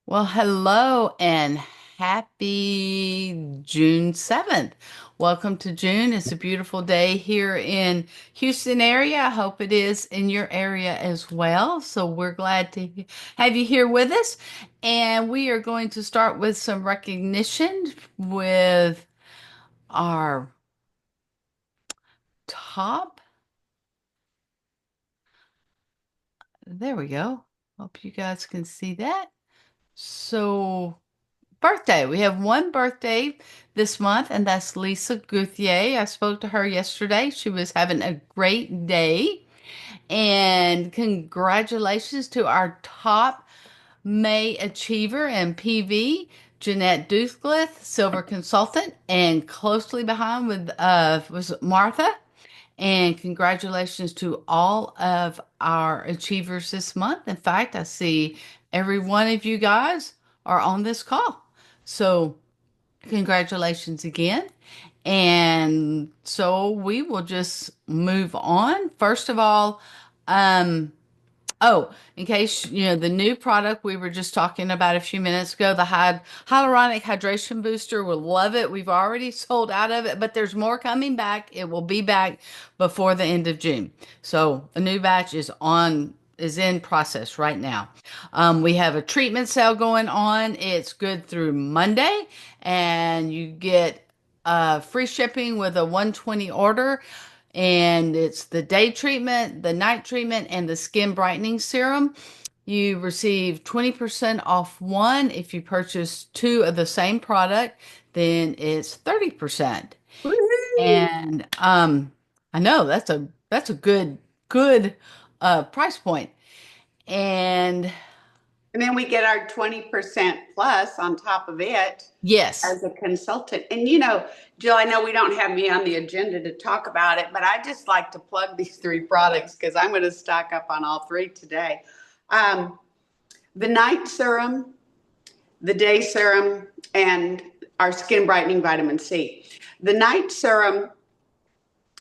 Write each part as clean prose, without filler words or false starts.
Well, hello and happy June 7th. Welcome to June. It's a beautiful day here in Houston area. I hope it is in your area as well. So we're glad to have you here with us. And we are going to start with some recognition with our top. There we go. Hope you guys can see that. So birthday. We have one birthday this month, and that's Lisa Guthier. I spoke to her yesterday. She was having a great day. And congratulations to our top May achiever in PV, Jeanette Duthgleth, silver consultant, and closely behind with was Martha. And congratulations to all of our achievers this month. In fact, I see every one of you guys are on this call. So, congratulations again. And so we will just move on. First of all, um, oh, in case you know the new product we were just talking about a few minutes ago, the hyaluronic hydration booster. We'll love it. We've already sold out of it, but there's more coming back. It will be back before the end of June. So a new batch is in process right now. We have a treatment sale going on. It's good through Monday, and you get free shipping with a 120 order. And it's the day treatment, the night treatment, and the skin brightening serum. You receive 20% off one. If you purchase two of the same product, then it's 30%. Woohoo! And I know that's a good price point. And And then we get our 20% plus on top of it yes, as a consultant. And Jill, I know we don't have me on the agenda to talk about it, but I just like to plug these three products because I'm going to stock up on all three today. Um, the night serum, the day serum, and our skin brightening vitamin C. The night serum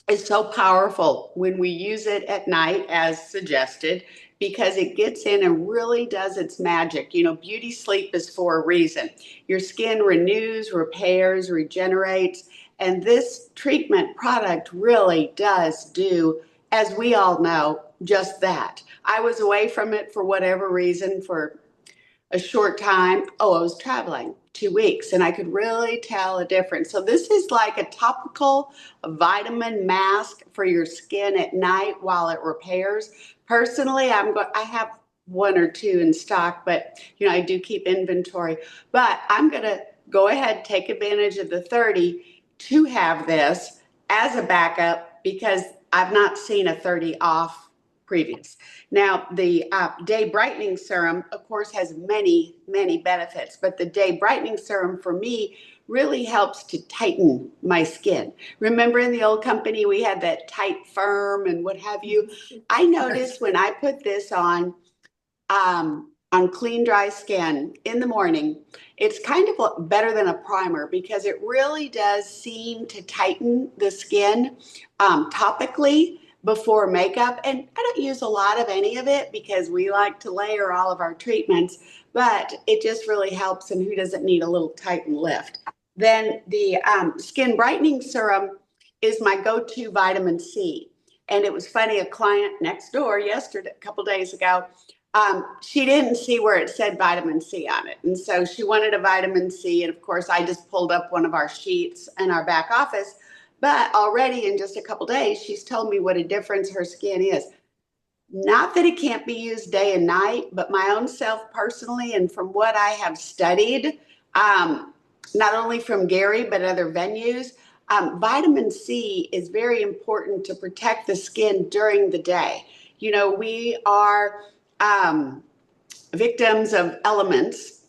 is so powerful when we use it at night, as suggested, because it gets in and really does its magic. Beauty sleep is for a reason. Your skin renews, repairs, regenerates, and this treatment product really does do, as we all know, just that. I was away from it for whatever reason for a short time. Oh, I was traveling 2 weeks and I could really tell a difference. So this is like a topical vitamin mask for your skin at night while it repairs. Personally, I have one or two in stock, but I do keep inventory. But I'm going to go ahead, take advantage of the 30 to have this as a backup because I've not seen a 30 off previous. Now, the day brightening serum, of course, has many, many benefits, but the day brightening serum for me really helps to tighten my skin. Remember in the old company, we had that tight, firm, and what have you? I noticed when I put this on clean, dry skin in the morning, it's kind of better than a primer because it really does seem to tighten the skin topically before makeup. And I don't use a lot of any of it because we like to layer all of our treatments, but it just really helps. And who doesn't need a little tighten lift? Then the skin brightening serum is my go-to vitamin C. And it was funny, a client next door yesterday, a couple days ago, she didn't see where it said vitamin C on it. And so she wanted a vitamin C. And of course, I just pulled up one of our sheets in our back office. But already in just a couple days, she's told me what a difference her skin is. Not that it can't be used day and night, but my own self personally, and from what I have studied, um, not only from Gary, but other venues, vitamin C is very important to protect the skin during the day. We are um, victims of elements,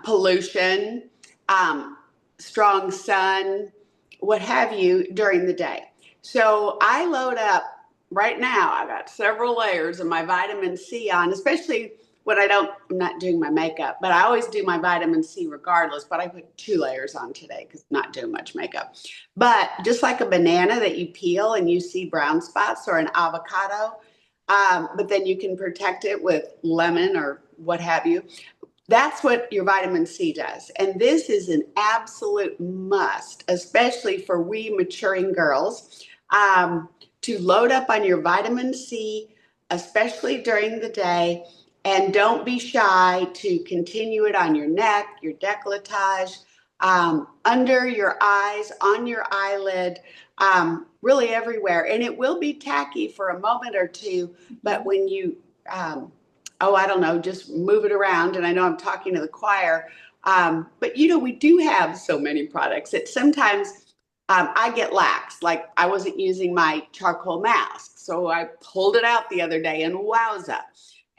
pollution, um, strong sun, what have you during the day. So I load up right now. I got several layers of my vitamin C on, especially when I'm not doing my makeup, but I always do my vitamin C regardless. But I put 2 layers on today because I'm not doing much makeup. But just like a banana that you peel and you see brown spots, or an avocado, but then you can protect it with lemon or what have you. That's what your vitamin C does. And this is an absolute must, especially for we maturing girls, to load up on your vitamin C, especially during the day. And don't be shy to continue it on your neck, your décolletage, under your eyes, on your eyelid, really everywhere. And it will be tacky for a moment or two, but Mhm. when you oh, I don't know, just move it around. And I know I'm talking to the choir, but we do have so many products that sometimes I get lax. Like I wasn't using my charcoal mask, so I pulled it out the other day, and wowza!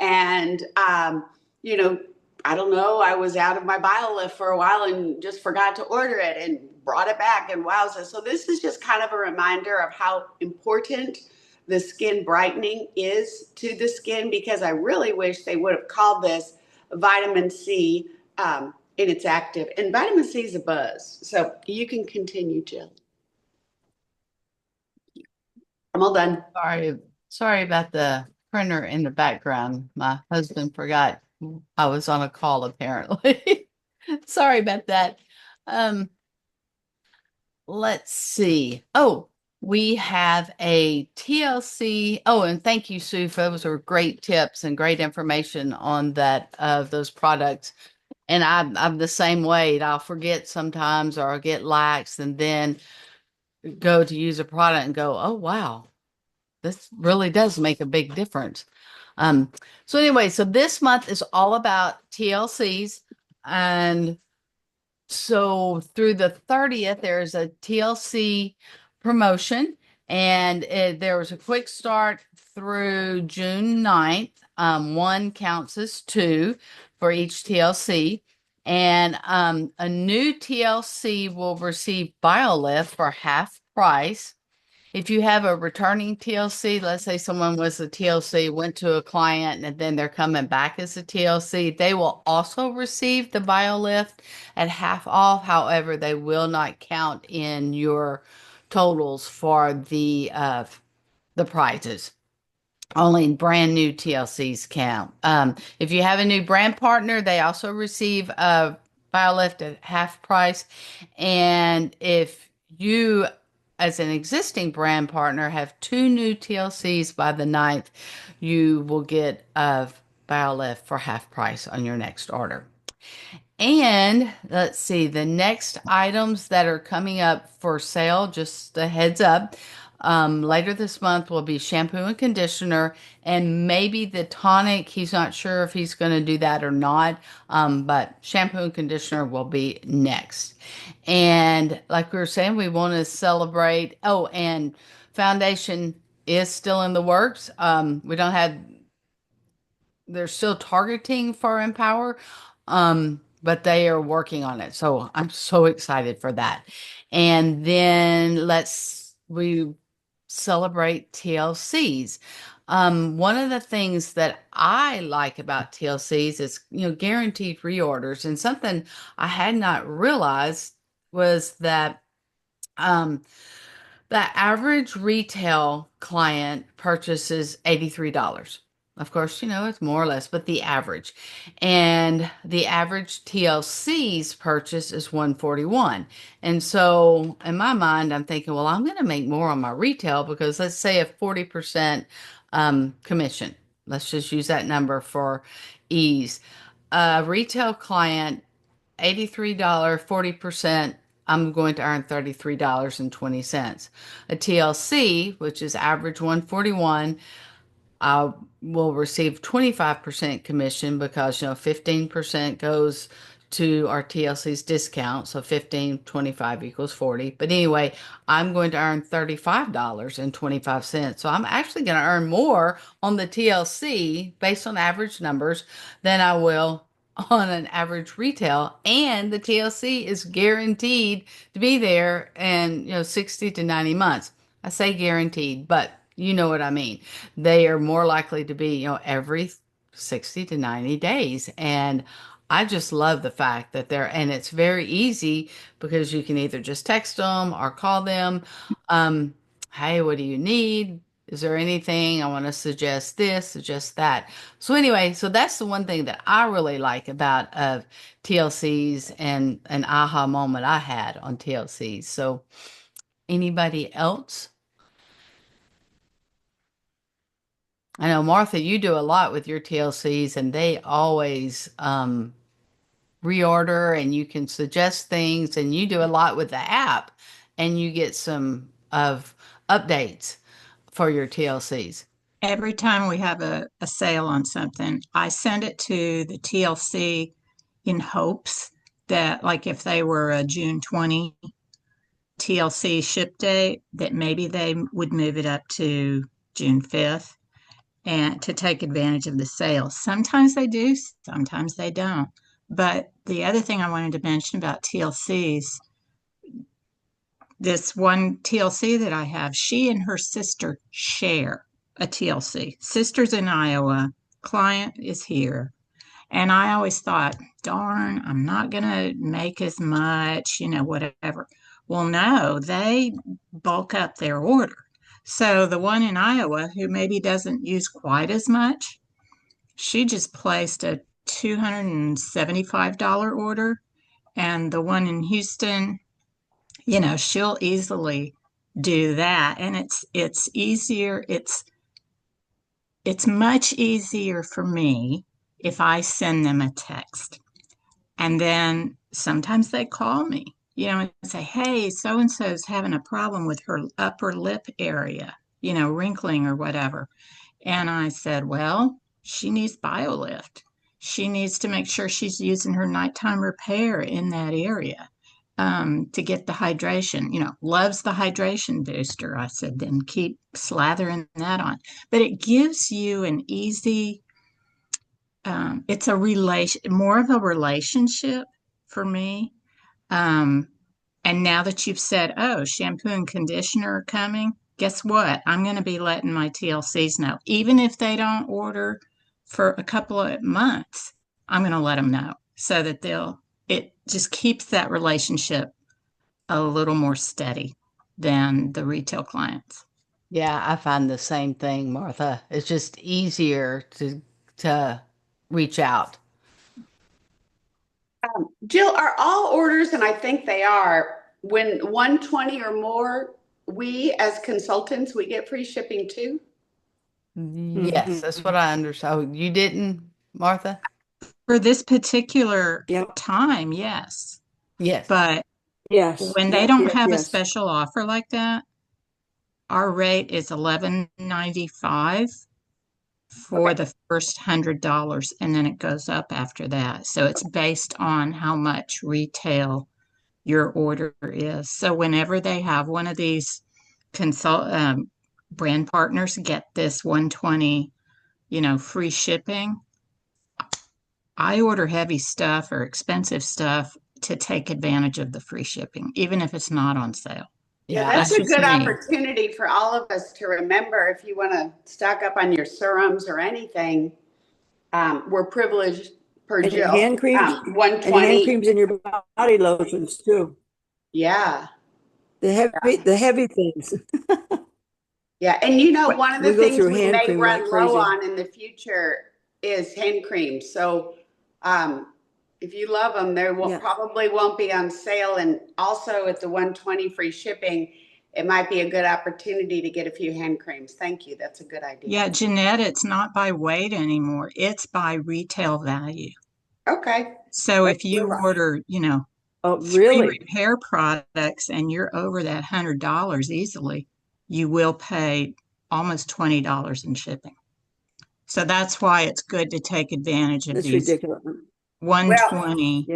And you know, I don't know, I was out of my BioLift for a while and just forgot to order it and brought it back, and wowza! So this is just kind of a reminder of how important the skin brightening is to the skin, because I really wish they would have called this vitamin C in its active. And vitamin C is a buzz. So you can continue, Jill. I'm all done. Sorry, sorry about the printer in the background. My husband forgot I was on a call apparently. Sorry about that. Um, let's see. Oh, we have a TLC. Oh, and thank you, Sue, for those were great tips and great information on that of those products. And I'm the same way. I'll forget sometimes or I'll get lax and then go to use a product and go, oh wow, this really does make a big difference. Um, so anyway, so this month is all about TLCs. And so through the 30th, there's a TLC promotion, and there was a quick start through June 9th. One counts as two for each TLC. And a new TLC will receive BioLift for half price. If you have a returning TLC, let's say someone was a TLC, went to a client, and then they're coming back as a TLC, they will also receive the BioLift at half off. However, they will not count in your totals for the prizes. Only brand new TLCs count. If you have a new brand partner, they also receive a BioLift at half price. And if you, as an existing brand partner, have two new TLCs by the 9th, you will get a BioLift for half price on your next order. And let's see, the next items that are coming up for sale, just a heads up, later this month will be shampoo and conditioner and maybe the tonic. He's not sure if he's going to do that or not, but shampoo and conditioner will be next. And like we were saying, we want to celebrate. Oh, and foundation is still in the works. We don't have they're still targeting for Empower, but they are working on it. So I'm so excited for that. And then we celebrate TLCs. One of the things that I like about TLCs is, guaranteed reorders. And something I had not realized was that, um, the average retail client purchases $83. Of course, it's more or less, but the average. And the average TLC's purchase is 141. And so in my mind, I'm thinking, well, I'm going to make more on my retail because let's say a 40% commission. Let's just use that number for ease. A retail client $83, 40%, I'm going to earn $33.20. A TLC, which is average 141, I will receive 25% commission because 15% goes to our TLC's discount. So 15, 25 equals 40. But anyway, I'm going to earn $35.25. So I'm actually going to earn more on the TLC based on average numbers than I will on an average retail. And the TLC is guaranteed to be there in 60 to 90 months. I say guaranteed, but you know what I mean. They are more likely to be, every 60 to 90 days. And I just love the fact that and it's very easy because you can either just text them or call them. Hey, what do you need? Is there anything I want to suggest this, suggest that? So anyway, so that's the one thing that I really like about of TLCs and an aha moment I had on TLCs. So anybody else? I know Martha, you do a lot with your TLCs and they always reorder and you can suggest things and you do a lot with the app and you get some of updates for your TLCs. Every time we have a sale on something, I send it to the TLC in hopes that, like, if they were a June 20 TLC ship date, that maybe they would move it up to June 5th and to take advantage of the sale. Sometimes they do, sometimes they don't. But the other thing I wanted to mention about TLCs, this one TLC that I have, she and her sister share a TLC. Sister's in Iowa, client is here. And I always thought, darn, I'm not going to make as much, whatever. Well, no, they bulk up their order. So the one in Iowa, who maybe doesn't use quite as much, she just placed a $275 order. And the one in Houston, she'll easily do that. And it's easier. It's much easier for me if I send them a text. And then sometimes they call me, and say, hey, so and so's having a problem with her upper lip area, wrinkling or whatever. And I said, well, she needs BioLift. She needs to make sure she's using her nighttime repair in that area to get the hydration. Loves the hydration booster. I said, then keep slathering that on. But it gives you an easy, it's a relation, more of a relationship for me. Um, and now that you've said, oh, shampoo and conditioner are coming, guess what? I'm going to be letting my TLCs know. Even if they don't order for a couple of months, I'm going to let them know so that it just keeps that relationship a little more steady than the retail clients. Yeah, I find the same thing, Martha. It's just easier to reach out. Jill, are all orders, and I think they are, when 120 or more, we as consultants, we get free shipping too? Yes, that's what Hmm. I understand. Oh, you didn't, Martha? For this particular Yep. time, yes. Yes. But Yes. when they Yes. don't Yes. have a Yes. special offer like that, our rate is 11.95 for Okay. the first $100, and then it goes up after that. So it's based on how much retail your order is. So whenever they have one of these consult brand partners get this 120, free shipping, I order heavy stuff or expensive stuff to take advantage of the free shipping, even if it's not on sale. Yeah, Yeah, that's That's a just good me. opportunity for all of us to remember if you want to stock up on your serums or anything. We're privileged per And your Jill. hand creams, and your hand 120. creams and your body lotions too. Yeah. The heavy things. Yeah. And one of the We go things through we hand may cream like run low crazy. on in the future is hand cream. So if you love them, Yeah. probably won't be on sale. And also at the 120 free shipping, it might be a good opportunity to get a few hand creams. Thank you. That's a good idea. Yeah, Jeanette, it's not by weight anymore. It's by retail value. Okay. So Oh, if you really? order, Oh, three really? repair products and you're over that $100 easily, you will pay almost $20 in shipping. So that's why it's good to take advantage of That's these ridiculous. Well, 120,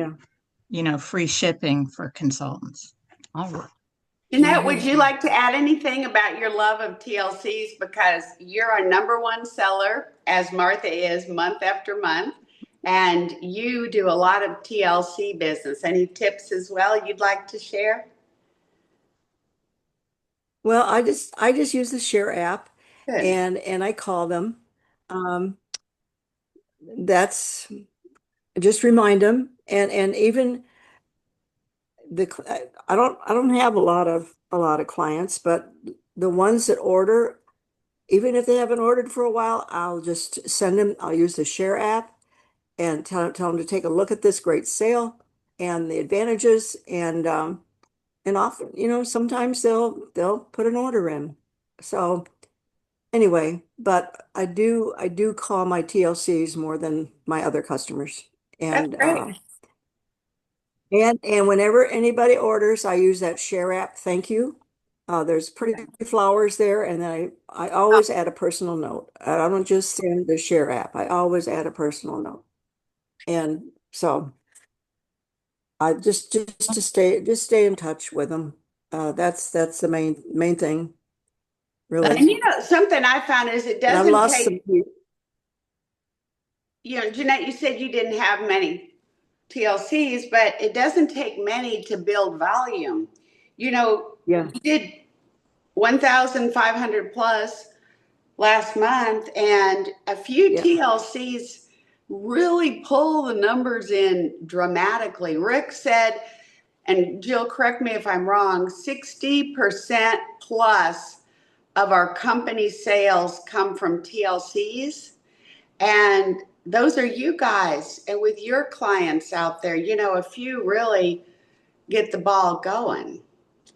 Yeah. free shipping for consultants. all right. Jeanette, would you like to add anything about your love of TLCs? Because you're our number one seller, as Martha is, month after month. And you do a lot of TLC business. Any tips as well you'd like to share? Well, I just use the Share app, Good. and I call them. Um, that's just remind them, and even I don't have a lot of clients, but the ones that order, even if they haven't ordered for a while, I'll just send them, I'll use the Share app and tell them to take a look at this great sale and the advantages and often, sometimes they'll put an order in. So anyway, but I do call my TLCs more than my other customers. That's And great. and whenever anybody orders, I use that Share app. Thank you. There's pretty flowers there, and then I always add a personal note. I don't just send the Share app. I always add a personal note. And so I just to stay in touch with them. That's the main thing, That's And really. something I found is it And I've doesn't lost some. take, Jeanette, you said you didn't have many TLCs, but it doesn't take many to build volume. Yeah, You did 1,500 plus last month, and a few yeah, TLCs really pull the numbers in dramatically. Rick said, and Jill, correct me if I'm wrong, 60% plus of our company sales come from TLCs. And those are you guys. And with your clients out there, a few really get the ball going.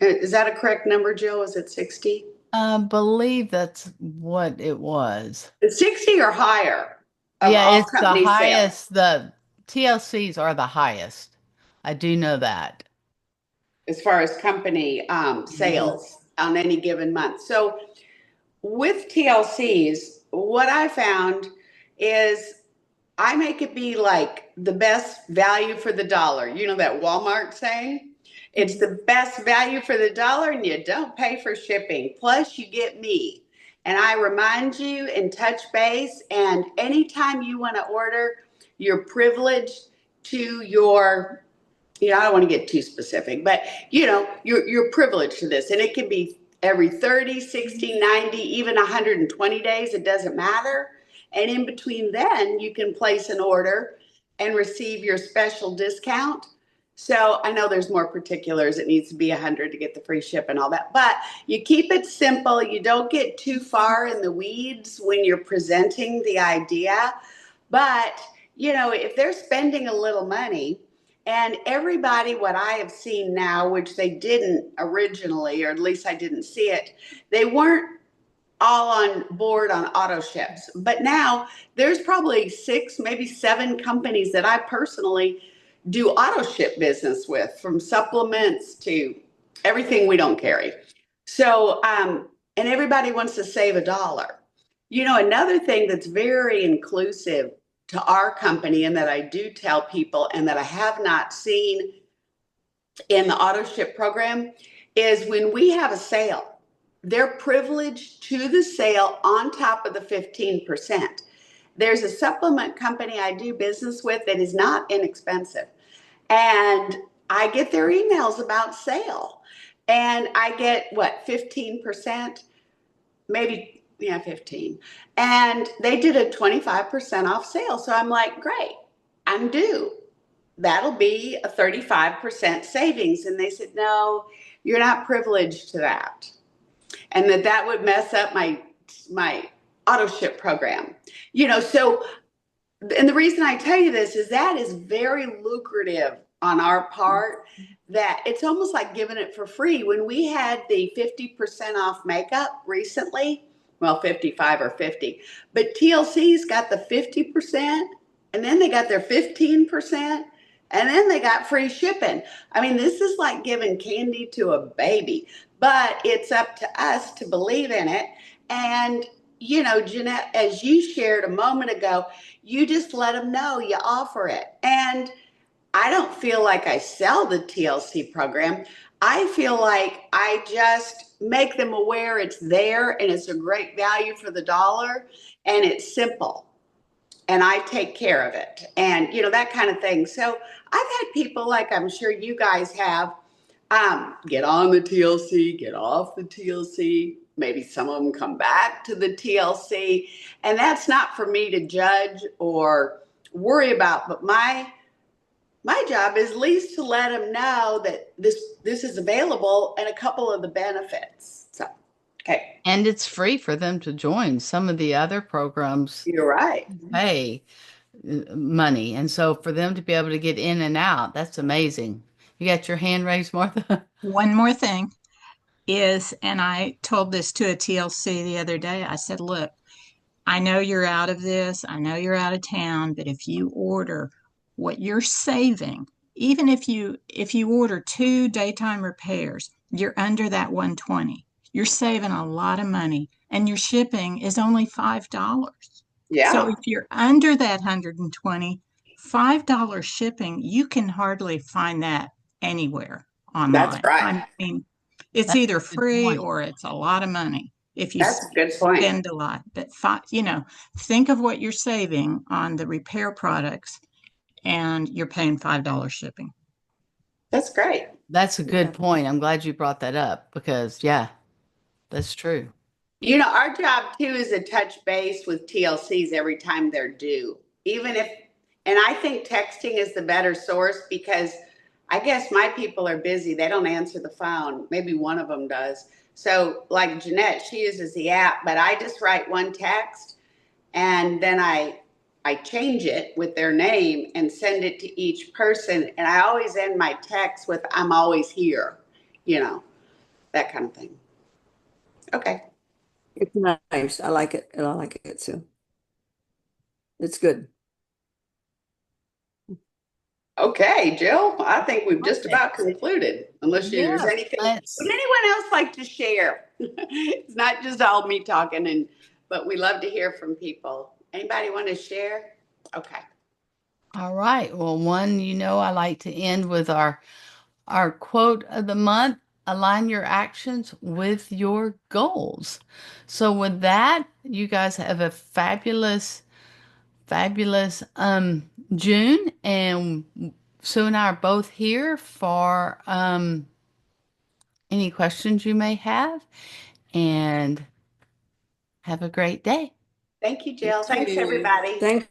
Is that a correct number, Jill? Is it 60? I believe that's what it was. It's 60 or higher of Yeah, all it's the company sales highest. The TLCs are the highest. I do know that. as far as company mhm, sales on any given month. So with TLCs, what I found is I make it be like the best value for the dollar. You know that Walmart saying? It's mhm. the best value for the dollar, and you don't pay for shipping. Plus, you get me. And I remind you and touch base. And anytime you want to order, you're privileged to your, I don't want to get too specific, but you're privileged to this. And it can be every 30, 60, 90, even 120 days. It doesn't matter. And in between then, you can place an order and receive your special discount. So I know there's more particulars. It needs to be 100 to get the free ship and all that. But you keep it simple. You don't get too far in the weeds when you're presenting the idea. But, if they're spending a little money, and everybody, what I have seen now, which they didn't originally, or at least I didn't see it, they weren't all on board on auto ships. But now there's probably six, maybe seven companies that I personally do auto ship business with, from supplements to everything we don't carry. So, and everybody wants to save a dollar. Another thing that's very inclusive to our company, and that I do tell people, and that I have not seen in the auto ship program, is when we have a sale, they're privileged to the sale on top of the 15%. There's a supplement company I do business with that is not inexpensive. And I get their emails about sale. And I get what, 15%? Maybe, yeah, 15. And they did a 25% off sale. So I'm like, great, I'm due. That'll be a 35% savings. And they said, no, you're not privileged to that. And that would mess up my auto ship program. So, and the reason I tell you this is that is very lucrative on our part, that it's almost like giving it for free. When we had the 50% off makeup recently, well, 55 or 50, but TLC's got the 50%, and then they got their 15%, and then they got free shipping. I mean, this is like giving candy to a baby, but it's up to us to believe in it. And, Jeanette, as you shared a moment ago, you just let them know you offer it. And I don't feel like I sell the TLC program. I feel like I just make them aware it's there and it's a great value for the dollar, and it's simple, and I take care of it, and that kind of thing. So I've had people, like I'm sure you guys have, get on the TLC, get off the TLC. Maybe some of them come back to the TLC, and that's not for me to judge or worry about. But my job is at least to let them know that this is available and a couple of the benefits. So Okay. And it's free for them to join. Some of the other programs You're right. pay money. And so for them to be able to get in and out, that's amazing. You got your hand raised, Martha? One more thing is, and I told this to a TLC the other day, I said, look, I know you're out of this, I know you're out of town, but if you order what you're saving, even if you order two daytime repairs, you're under that 120. You're saving a lot of money and your shipping is only $5. So Yeah, if you're under that 120, $5 shipping, you can hardly find that anywhere that's online. right. I mean, it's That's either a good free point. or it's a lot of money if you That's a good point. spend a lot. But think of what you're saving on the repair products, and you're paying $5 shipping. That's great. That's a good Yeah. point. I'm glad you brought that up because, yeah, that's true. Our job too is to touch base with TLCs every time they're due. Even if, and I think texting is the better source because I guess my people are busy. They don't answer the phone. Maybe one of them does. So, like Jeanette, she uses the app, but I just write one text and then I change it with their name and send it to each person. And I always end my text with "I'm always here," you know, that kind of thing. Okay. It's nice. I like it. And I like it too. It's good. Okay, Jill, I think we've just Perfect. about concluded, unless there's Yeah, anything. Would let's. anyone else like to share? It's not just all me talking, but we love to hear from people. Anybody want to share? Okay. All right. Well, one, I like to end with our quote of the month, align your actions with your goals. So with that, you guys have a fabulous June, and Sue and I are both here for any questions you may have, and have a great day. Thank you, You Jill. Thanks, too. everybody. Thanks